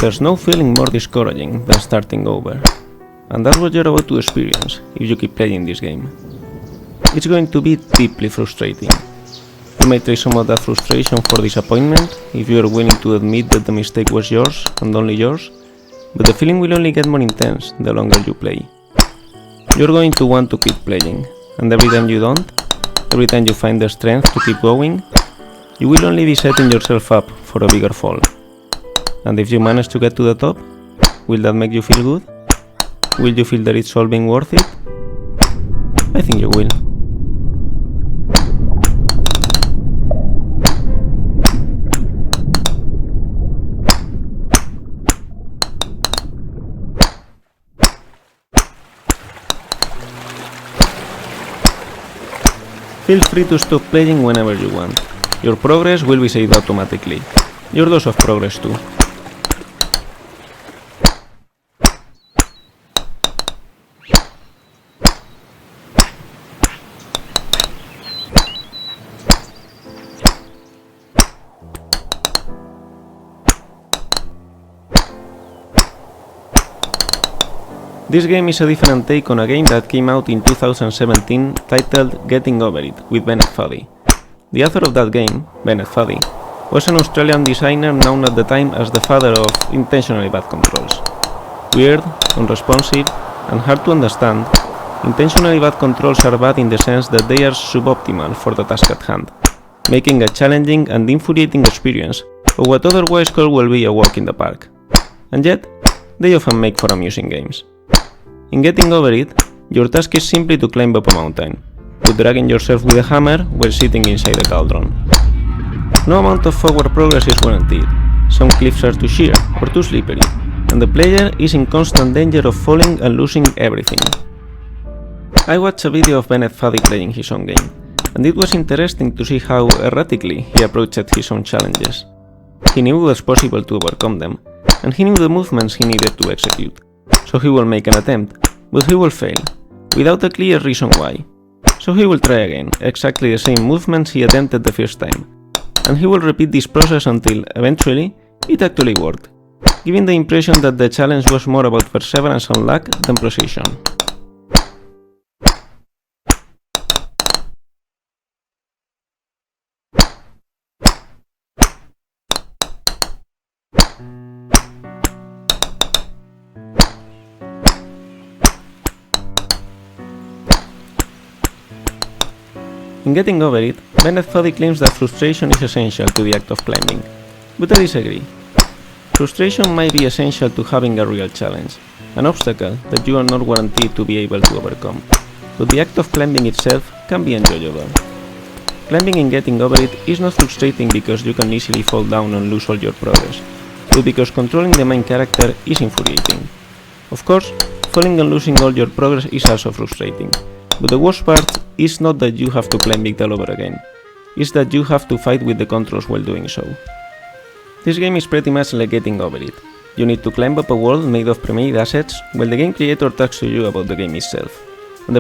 There's no feeling more discouraging than starting over, and that's what you're about to experience if you keep playing this game. It's going to be deeply frustrating. You may trade some of that frustration for disappointment if you are willing to admit that the mistake was yours and only yours, but the feeling will only get more intense the longer you play. You're going to want to keep playing, and every time you don't, every time you find the strength to keep going, you will only be setting yourself up for a bigger fall. And if you manage to get to the top, will that make you feel good? Will you feel that it's all being worth it? I think you will. Feel free to stop playing whenever you want. Your progress will be saved automatically. Your dose of progress too. This game is a different take on a game that came out in 2017 titled Getting Over It with Bennett Foddy. The author of that game, Bennett Foddy, was an Australian designer known at the time as the father of intentionally bad controls. Weird, unresponsive, and hard to understand, intentionally bad controls are bad in the sense that they are suboptimal for the task at hand, making a challenging and infuriating experience of what otherwise could well be a walk in the park. And yet, they often make for amusing games. In Getting Over It, your task is simply to climb up a mountain, to dragging yourself with a hammer while sitting inside a cauldron. No amount of forward progress is guaranteed, some cliffs are too sheer or too slippery, and the player is in constant danger of falling and losing everything. I watched a video of Bennett Foddy playing his own game, and it was interesting to see how erratically he approached his own challenges. He knew it was possible to overcome them, and he knew the movements he needed to execute. So he will make an attempt, but he will fail, without a clear reason why. So he will try again, exactly the same movements he attempted the first time, and he will repeat this process until, eventually, it actually worked, giving the impression that the challenge was more about perseverance and luck than precision. In Getting Over It, Bennett Foddy claims that frustration is essential to the act of climbing, but I disagree. Frustration might be essential to having a real challenge, an obstacle that you are not guaranteed to be able to overcome, but the act of climbing itself can be enjoyable. Climbing in Getting Over It is not frustrating because you can easily fall down and lose all your progress, but because controlling the main character is infuriating. Of course, falling and losing all your progress is also frustrating. But the worst part is not that you have to climb it all over again, it's that you have to fight with the controls while doing so. This game is pretty much like Getting Over It. You need to climb up a world made of pre-made assets while the game creator talks to you about the game itself.